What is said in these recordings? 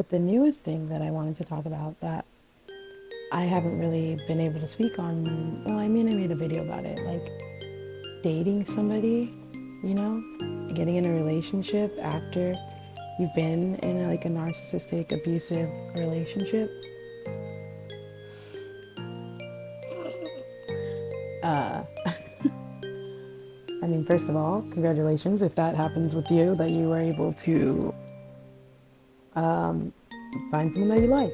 But the newest thing that I wanted to talk about that I haven't really been able to speak on, well, I mean, I made a video about it, like dating somebody, you know, getting in a relationship after you've been in like a narcissistic, abusive relationship. Uh, I mean, first of all, congratulations if that happens with you, that you were able to find someone that you like.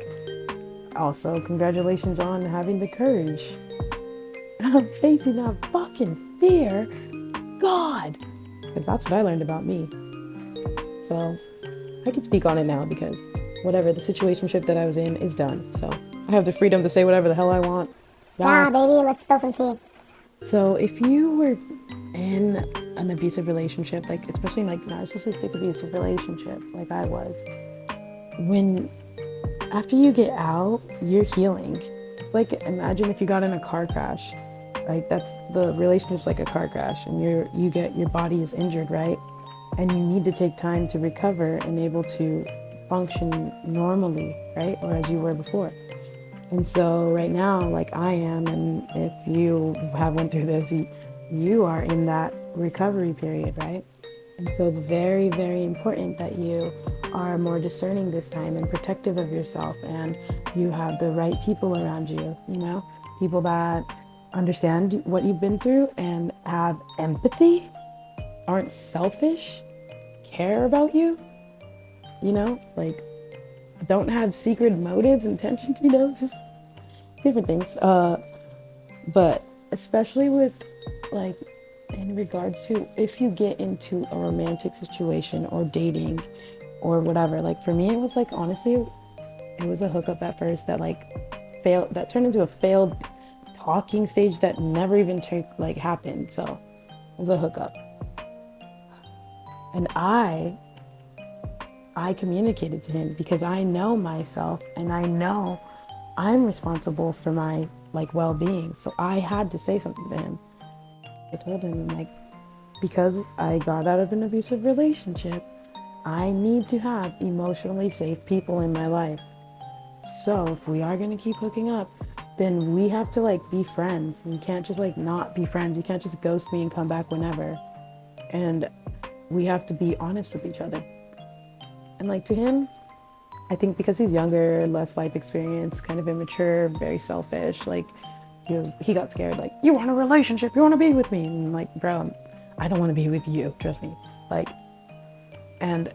Also, congratulations on having the courage of facing that fucking fear. God, because that's what I learned about me. So I can speak on it now because whatever the situationship that I was in is done. So I have the freedom to say whatever the hell I want. Yeah. Nah, baby, let's spill some tea. So if you were in an abusive relationship, like especially in like narcissistic abusive relationship, like I was, when after you get out, you're healing. It's like imagine if you got in a car crash, right? That's the relationship's like a car crash, and your body is injured, right? And you need to take time to recover and able to function normally, right? Or as you were before. And so right now, like I am, and if you have went through this, you are in that recovery period, right? And so it's very, very important that you are more discerning this time and protective of yourself, and you have the right people around you, you know, people that understand what you've been through and have empathy, aren't selfish, care about you, you know, like don't have secret motives, intentions, you know, just different things. But especially with like in regards to if you get into a romantic situation or dating or whatever, like for me it was like honestly it was a hookup at first that like failed, that turned into a failed talking stage that never even like happened. So it was a hookup, and I communicated to him because I know myself and I know I'm responsible for my like well-being. So I had to say something to him. I told him like, because I got out of an abusive relationship, I need to have emotionally safe people in my life. So if we are going to keep hooking up, then we have to like be friends. You can't just like not be friends. You can't just ghost me and come back whenever. And we have to be honest with each other. And like to him, I think because he's younger, less life experience, kind of immature, very selfish, like he got scared, like, you want a relationship, you want to be with me. And I'm like, bro, I don't want to be with you, trust me. Like, and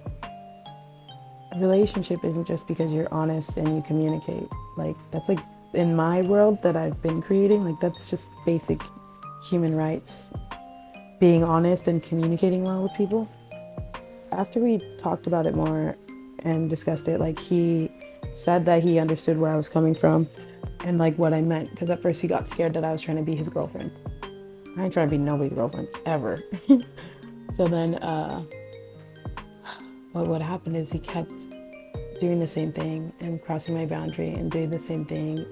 a relationship isn't just because you're honest and you communicate. Like, that's like in my world that I've been creating, like that's just basic human rights. Being honest and communicating well with people. After we talked about it more and discussed it, like he said that he understood where I was coming from and like what I meant, because at first he got scared that I was trying to be his girlfriend. I ain't trying to be nobody's girlfriend ever. So then what happened is he kept doing the same thing and crossing my boundary and doing the same thing,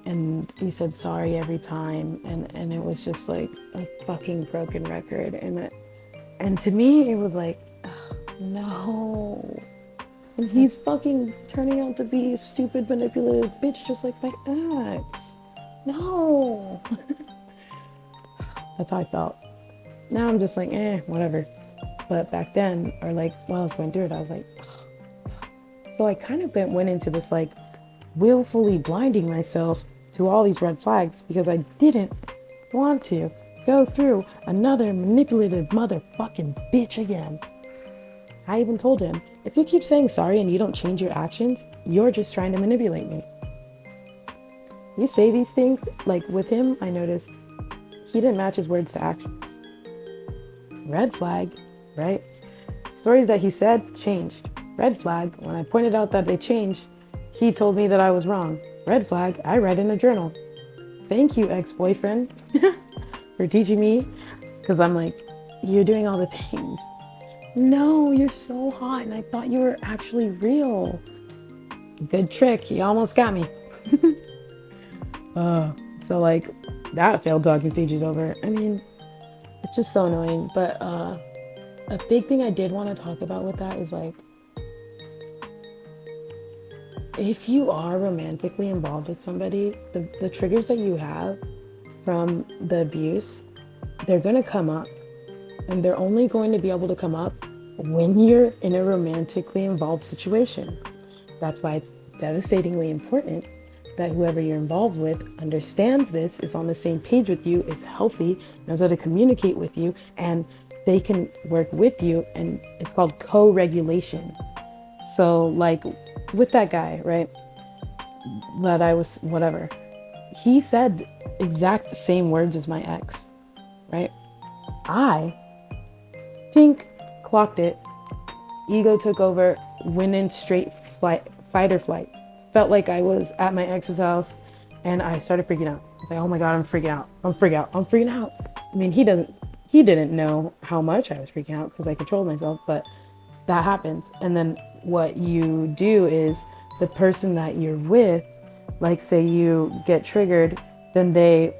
and he said sorry every time, and it was just like a fucking broken record. And to me it was like, no. And he's fucking turning out to be a stupid, manipulative bitch just like my ex. No. That's how I felt. Now I'm just like, whatever. But back then, or like while I was going through it, I was like, ugh. So I kind of went into this like willfully blinding myself to all these red flags because I didn't want to go through another manipulative motherfucking bitch again. I even told him, if you keep saying sorry and you don't change your actions, you're just trying to manipulate me. You say these things, like with him, I noticed he didn't match his words to actions. Red flag, right? Stories that he said changed. Red flag, when I pointed out that they changed, he told me that I was wrong. Red flag, I read in a journal. Thank you, ex-boyfriend, for teaching me, because I'm like, you're doing all the things. No, you're so hot, and I thought you were actually real. Good trick, you almost got me. So like, that failed talking stage is over. I mean, it's just so annoying. But a big thing I did want to talk about with that is like, if you are romantically involved with somebody, the triggers that you have from the abuse, they're going to come up. And they're only going to be able to come up when you're in a romantically involved situation. That's why it's devastatingly important that whoever you're involved with understands this, is on the same page with you, is healthy, knows how to communicate with you, and they can work with you. And it's called co-regulation. So, like with that guy, right? That I was, whatever. He said exact same words as my ex, right? I, tink, clocked it. Ego took over, went in straight fight or flight. Felt like I was at my ex's house and I started freaking out. I was like, oh my God, I'm freaking out. I'm freaking out. I mean, he didn't know how much I was freaking out because I controlled myself, but that happens. And then what you do is the person that you're with, like say you get triggered, then they,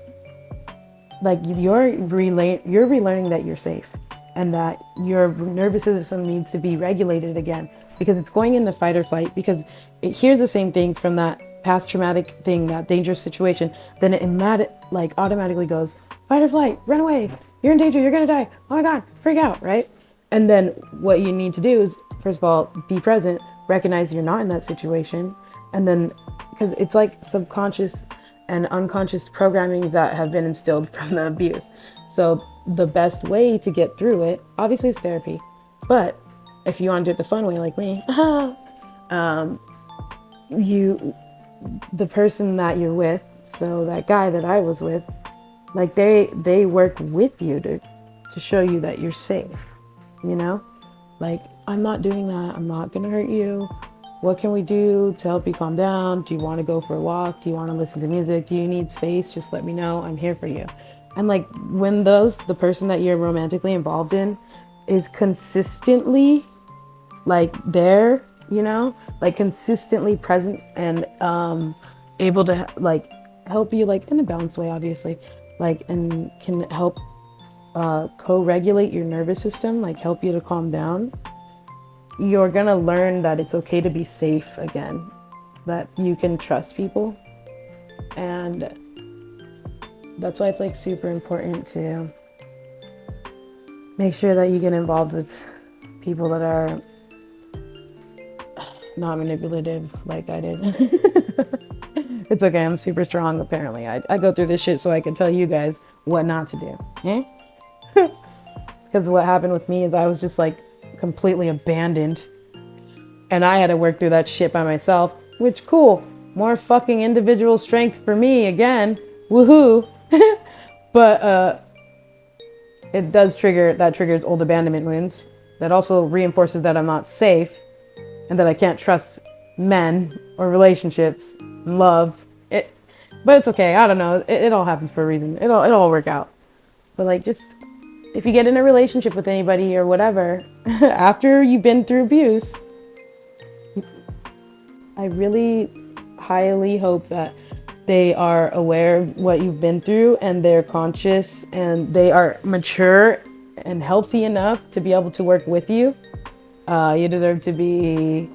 like you're relearning that you're safe and that your nervous system needs to be regulated again because it's going into fight or flight because it hears the same things from that past traumatic thing, that dangerous situation. Then it automatically goes fight or flight, run away, you're in danger, you're gonna die, oh my God, freak out, right? And then what you need to do is, first of all, be present, recognize you're not in that situation, and then because it's like subconscious and unconscious programming that have been instilled from the abuse. So the best way to get through it, obviously, is therapy. But if you want to do it the fun way, like me, the person that you're with, so that guy that I was with, like they work with you to show you that you're safe. You know, like I'm not doing that. I'm not gonna hurt you. What can we do to help you calm down? Do you want to go for a walk? Do you want to listen to music? Do you need space? Just let me know. I'm here for you. And like when the person that you're romantically involved in is consistently like there, you know, like consistently present and able to like help you like in a balanced way, obviously, like and can help co-regulate your nervous system, like help you to calm down, you're gonna learn that it's okay to be safe again, that you can trust people. And that's why it's like super important to make sure that you get involved with people that are not manipulative like I did. It's okay, I'm super strong apparently. I go through this shit so I can tell you guys what not to do. Eh? Because what happened with me is I was just like completely abandoned and I had to work through that shit by myself, which cool, more fucking individual strength for me again, woohoo. But it does triggers old abandonment wounds. That also reinforces that I'm not safe and that I can't trust men or relationships, love it. But it's okay, I don't know, it all happens for a reason. It'll all work out. But like, just if you get in a relationship with anybody or whatever, after you've been through abuse, I really highly hope that they are aware of what you've been through and they're conscious and they are mature and healthy enough to be able to work with you. You deserve to be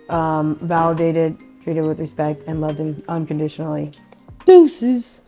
validated, treated with respect, and loved unconditionally. Deuces.